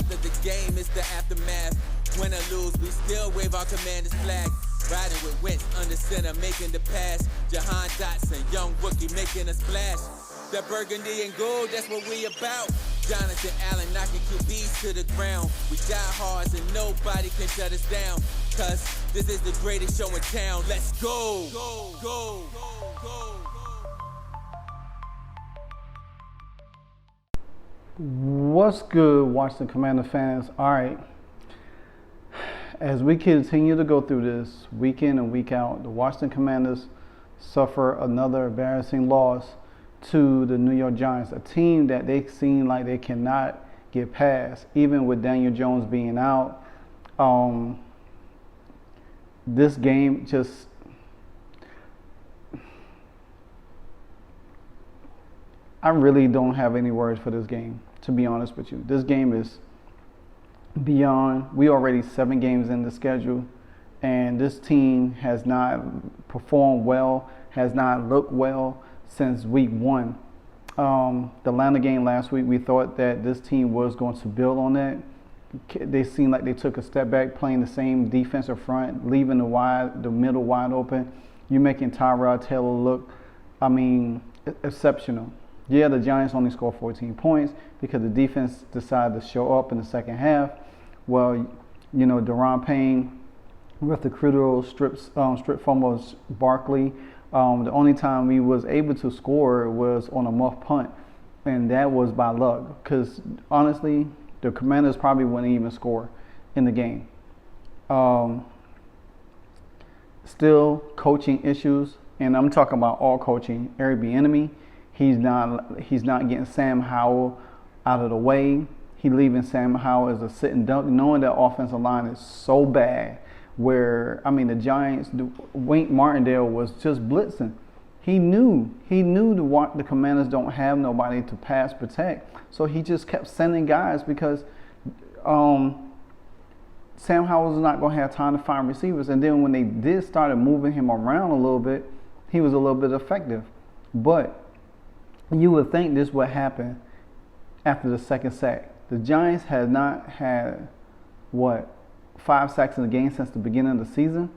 after the game, it's the aftermath. Win or lose, we still wave our commander's flag. Riding with Wentz under center, making the pass. Jahan Dotson, young rookie, making a splash. That burgundy and gold, that's what we about. Jonathan Allen knocking QBs to the ground. We die hard and nobody can shut us down. Cause this is the greatest show in town. Let's go. Go, go, go, go. What's good, Washington Commander fans? All right. As we continue to go through this week in and week out, the Washington Commanders suffer another embarrassing loss to the New York Giants, a team that they seem like they cannot get past, even with Daniel Jones being out. This game just, I really don't have any words for this game, to be honest with you. This game is beyond, we already 7 games in the schedule, and this team has not performed well, has not looked well since week 1. The Atlanta game last week, we thought that this team was going to build on that. They seemed like they took a step back, playing the same defensive front, leaving the middle wide open. You're making Tyrod Taylor look, exceptional. Yeah, the Giants only scored 14 points because the defense decided to show up in the second half. Well, you know, Daron Payne with the crucial strip fumbles Barkley. The only time we was able to score was on a muff punt, and that was by luck. Because honestly, the Commanders probably wouldn't even score in the game. Still, coaching issues, and I'm talking about all coaching. Eric Bieniemy, he's not getting Sam Howell out of the way. He leaving Sam Howell as a sitting duck, knowing that offensive line is so bad. Where, the Giants, Wink Martindale was just blitzing. He knew the Commanders don't have nobody to pass protect. So he just kept sending guys because Sam Howell was not going to have time to find receivers. And then when they did started moving him around a little bit, he was a little bit effective. But you would think this would happen after the second sack. The Giants had not had, 5 sacks in the game since the beginning of the season,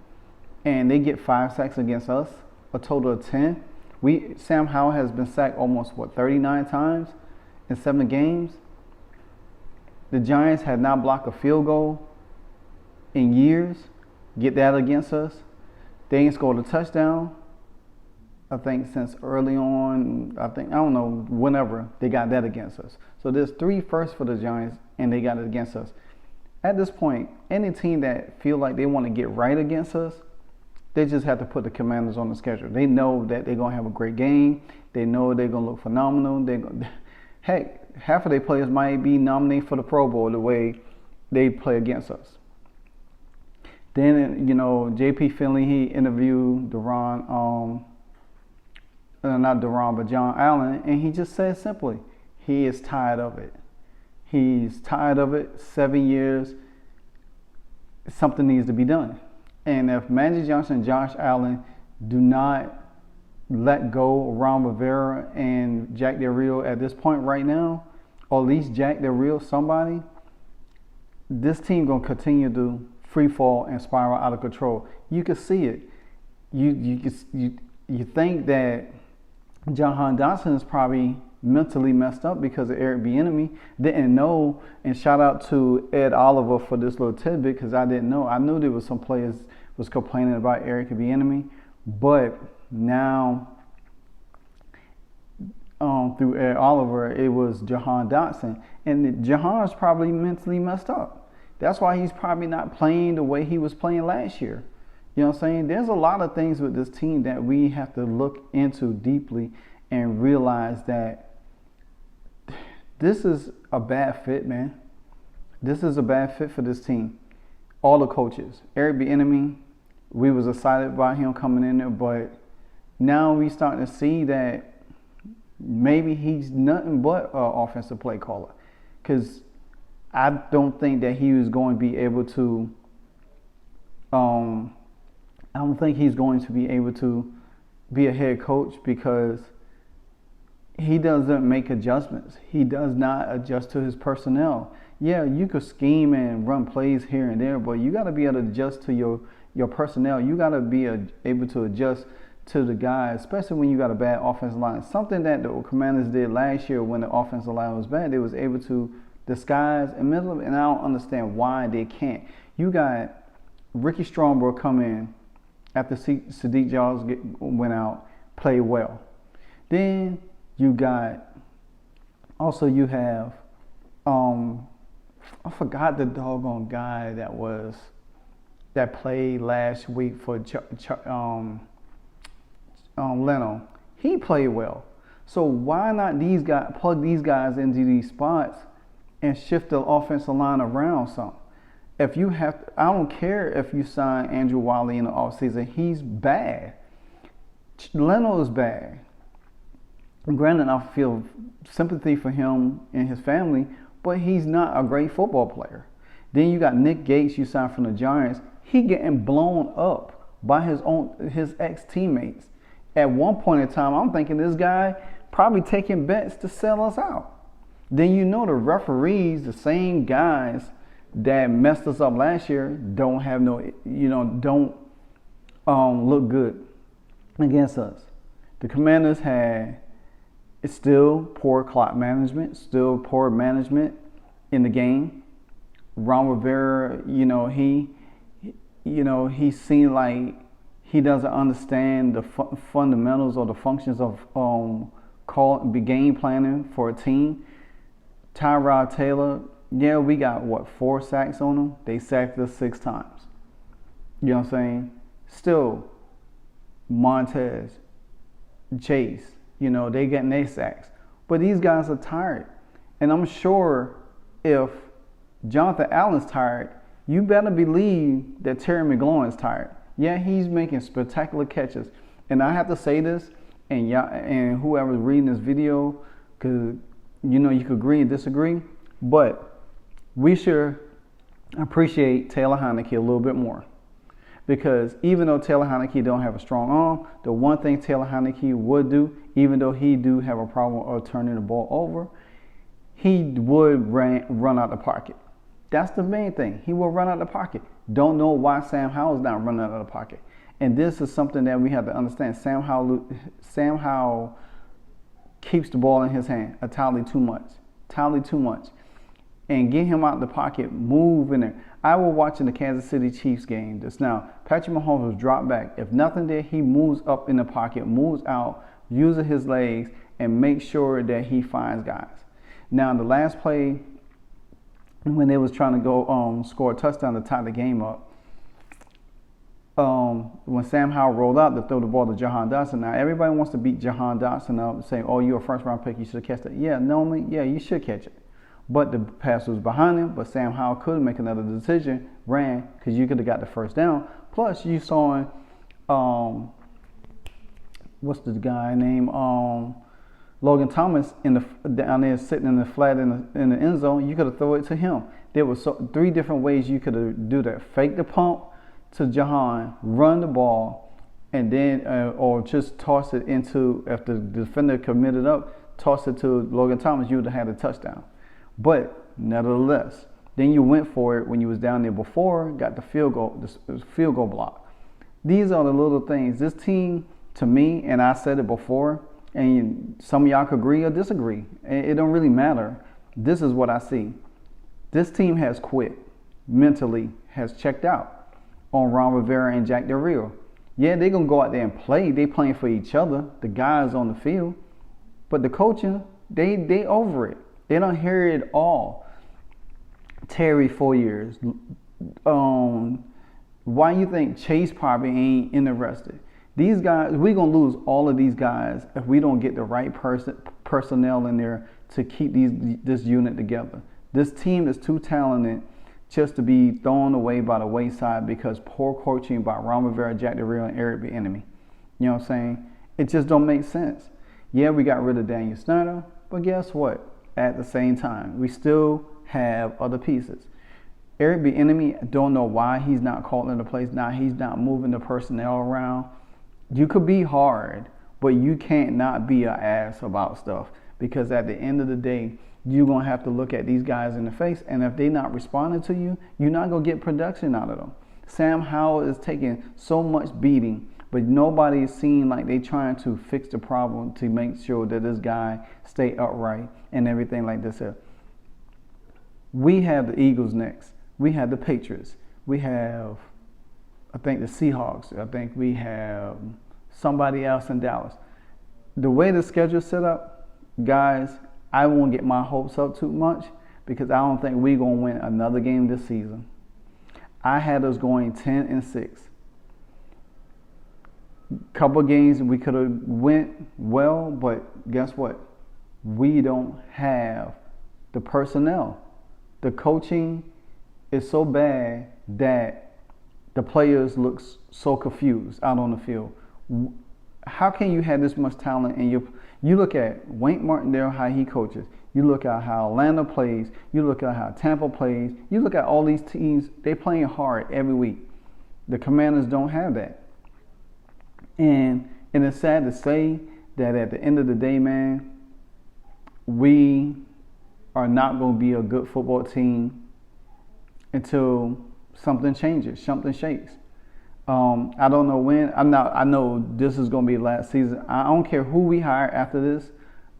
and they get 5 sacks against us, a total of 10. Sam Howell has been sacked almost 39 times in 7 games. The Giants had not blocked a field goal in years. Get that against us. They ain't scored a touchdown, I think, since early on. Whenever they got that against us. So there's 3 firsts for the Giants, and they got it against us. At this point, any team that feel like they want to get right against us, they just have to put the Commanders on the schedule. They know that they're going to have a great game. They know they're going to look phenomenal. Heck, half of their players might be nominated for the Pro Bowl the way they play against us. Then, J.P. Finley, he interviewed John Allen, and he just said simply, he is tired of it. He's tired of it. 7 years. Something needs to be done. And if Magic Johnson and Josh Allen do not let go of Ron Rivera and Jack Del Rio at this point right now, or at least Jack Del Rio, somebody, this team going to continue to free fall and spiral out of control. You can see it. You think that Jahan Dotson is probably mentally messed up because of Eric Bieniemy. Didn't know, and shout out to Ed Oliver for this little tidbit because I didn't know. I knew there was some players was complaining about Eric Bieniemy, but now through Ed Oliver, it was Jahan Dotson, and Jahan's probably mentally messed up. That's why he's probably not playing the way he was playing last year. You know what I'm saying? There's a lot of things with this team that we have to look into deeply and realize that this is a bad fit, man. This is a bad fit for this team. All the coaches. Eric Bieniemy, we was excited about him coming in there, but now we starting to see that maybe he's nothing but an offensive play caller. Because I don't think that he was going to be able to I don't think he's going to be able to be a head coach because he doesn't make adjustments. He does not adjust to his personnel. Yeah, you could scheme and run plays here and there, but you got to be able to adjust to your personnel. You got to be able to adjust to the guys, especially when you got a bad offensive line. Something that the Commanders did last year when the offensive line was bad, they was able to disguise and middle, and I don't understand why they can't. You got Ricky Stromberg come in after Sadiq Jaws went out, played well. Then you got, also you have, I forgot the doggone guy that played last week for Leno. He played well. So why not plug these guys into these spots and shift the offensive line around some? If you have, I don't care if you sign Andrew Wiley in the offseason, he's bad. Leno is bad. Granted, I feel sympathy for him and his family, but he's not a great football player. Then you got Nick Gates, you signed from the Giants. He getting blown up by his ex-teammates. At one point in time, I'm thinking this guy probably taking bets to sell us out. Then you know the referees, the same guys that messed us up last year, don't have don't look good against us. The Commanders had, it's still poor clock management, still poor management in the game. Ron Rivera, he seemed like he doesn't understand the fundamentals or the functions of game planning for a team. Tyrod Taylor, yeah, we got 4 sacks on him. They sacked us 6 times. You know what I'm saying? Still, Montez, Chase, they getting their sacks. But these guys are tired. And I'm sure if Jonathan Allen's tired, you better believe that Terry McLaurin is tired. Yeah, he's making spectacular catches. And I have to say this, and whoever's reading this video, because you could agree and disagree, but we should appreciate Taylor Heineke a little bit more. Because even though Taylor Heineke don't have a strong arm, the one thing Taylor Heineke would do, even though he do have a problem of turning the ball over, he would run out the pocket. That's the main thing. He will run out the pocket. Don't know why Sam Howell's not running out of the pocket. And this is something that we have to understand. Sam Howell keeps the ball in his hand entirely too much. And get him out of the pocket, move in there. I was watching the Kansas City Chiefs game just now. Patrick Mahomes was dropped back. If nothing there, he moves up in the pocket, moves out, uses his legs, and makes sure that he finds guys. Now, the last play, when they was trying to go score a touchdown to tie the game up, when Sam Howell rolled out to throw the ball to Jahan Dotson. Now, everybody wants to beat Jahan Dotson up, saying, oh, you're a first-round pick, you should catch that. Yeah, normally, yeah, you should catch it. But the pass was behind him, but Sam Howell could make another decision, ran, because you could have got the first down. Plus, you saw, what's the guy name? Logan Thomas down there sitting in the flat in the end zone. You could have thrown it to him. There was 3 different ways you could do that. Fake the pump to Jahan, run the ball, and then or just toss it into, if the defender committed up, toss it to Logan Thomas, you would have had a touchdown. But nevertheless, then you went for it when you was down there before, got the field goal block. These are the little things. This team, to me, and I said it before, and some of y'all could agree or disagree. It don't really matter. This is what I see. This team has quit, mentally has checked out on Ron Rivera and Jack Del Rio. Yeah, they're going to go out there and play. They playing for each other, the guys on the field. But the coaching, they over it. They don't hear it all. Terry, 4 years. Why you think Chase probably ain't interested? These guys, we're going to lose all of these guys if we don't get the right personnel in there to keep this unit together. This team is too talented just to be thrown away by the wayside because poor coaching by Ron Rivera, Jack Del Rio, and Eric Bieniemy. You know what I'm saying? It just don't make sense. Yeah, we got rid of Daniel Snyder, but guess what? At the same time, we still have other pieces. Eric Bieniemy, don't know why he's not calling the plays now. He's not moving the personnel around. You could be hard, but you can't not be an ass about stuff, because at the end of the day, you're going to have to look at these guys in the face. And if they're not responding to you, you're not going to get production out of them. Sam Howell is taking so much beating, but nobody is seeing like they trying to fix the problem to make sure that this guy stay upright and everything like this. We have the Eagles next. We have the Patriots. We have, I think, the Seahawks. I think we have somebody else in Dallas. The way the schedule's set up, guys, I won't get my hopes up too much because I don't think we're going to win another game this season. I had us going 10-6. Couple games we could have went well, but guess what? We don't have the personnel. The coaching is so bad that the players look so confused out on the field. How can you have this much talent in you look at Wink Martindale, how he coaches. You look at how Atlanta plays. You look at how Tampa plays. You look at all these teams, they playing hard every week. The Commanders don't have that. And it's sad to say that at the end of the day, man, we are not going to be a good football team until something changes, something shakes. I don't know when. I know this is going to be last season. I don't care who we hire after this.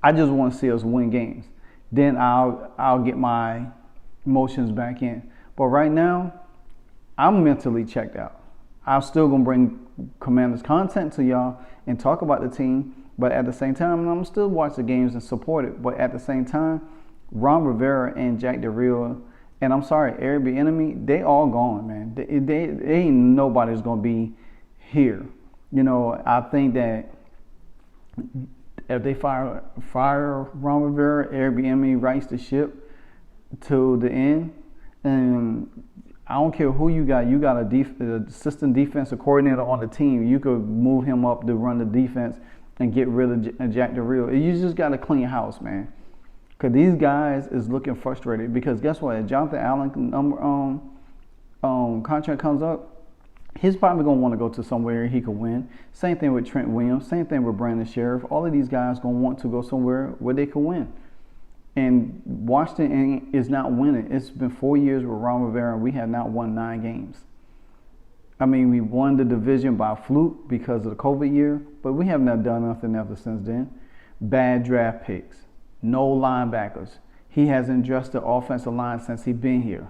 I just want to see us win games. Then I'll get my emotions back in. But right now, I'm mentally checked out. I'm still going to bring Commanders content to y'all and talk about the team. But at the same time, I'm still watch the games and support it. But at the same time, Ron Rivera and Jack Del Rio, and I'm sorry, Eric Bieniemy, they all gone, man. They ain't nobody's going to be here. You know, I think that if they fire Ron Rivera, Eric Bieniemy rights the ship to the end. And I don't care who you got. You got a assistant defensive coordinator on the team. You could move him up to run the defense and get rid of Jack Del Rio. You just got to clean house, man. Because these guys is looking frustrated. Because guess what? If Jonathan Allen contract comes up, he's probably going to want to go to somewhere he can win. Same thing with Trent Williams. Same thing with Brandon Sheriff. All of these guys going to want to go somewhere where they can win. And Washington is not winning. It's been 4 years with Ron Rivera, and we have not won 9 games. I mean, we won the division by fluke because of the COVID year, but we have not done nothing ever since then. Bad draft picks. No linebackers. He hasn't addressed the offensive line since he's been here.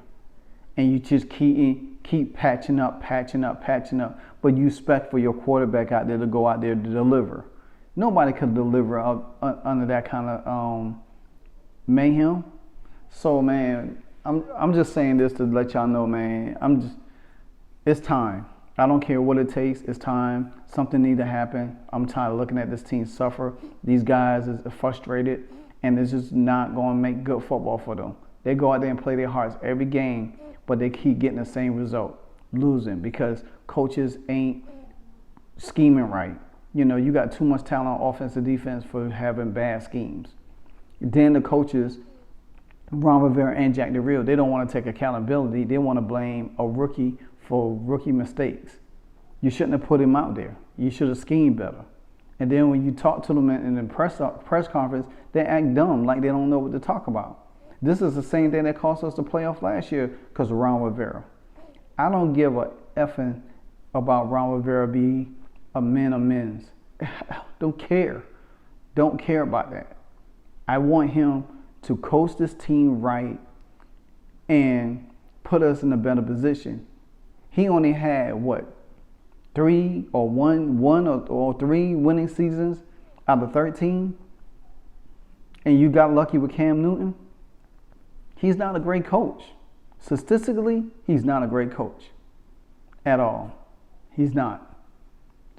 And you just keep patching up. But you expect for your quarterback out there to go out there to deliver. Nobody could deliver under that kind of mayhem. So, man, I'm just saying this to let y'all know, man. It's time. I don't care what it takes. It's time. Something needs to happen. I'm tired of looking at this team suffer. These guys is frustrated, and it's just not going to make good football for them. They go out there and play their hearts every game, but they keep getting the same result, losing, because coaches ain't scheming right. You know, you got too much talent on offense and defense for having bad schemes. Then the coaches, Ron Rivera and Jack Del Rio, they don't want to take accountability. They want to blame a rookie for rookie mistakes. You shouldn't have put him out there. You should have schemed better. And then when you talk to them in the press conference, they act dumb, like they don't know what to talk about. This is the same thing that cost us the playoff last year because of Ron Rivera. I don't give a effing about Ron Rivera being a man of men's. Don't care. Don't care about that. I want him to coach this team right and put us in a better position. He only had, what, 3 or 1 or 3 winning seasons out of 13? And you got lucky with Cam Newton? He's not a great coach. Statistically, he's not a great coach at all. He's not.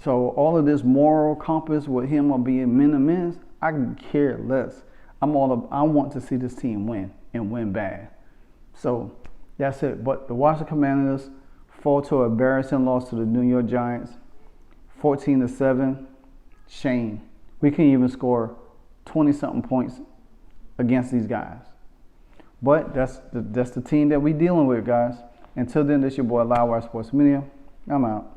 So all of this moral compass with him or being men and men's, I care less. I want to see this team win and win bad. So that's it. But the Washington Commanders fall to an embarrassing loss to the New York Giants, 14-7. Shame. We can't even score 20-something points against these guys. But that's the team that we're dealing with, guys. Until then, this is your boy Livewire Sports Media. I'm out.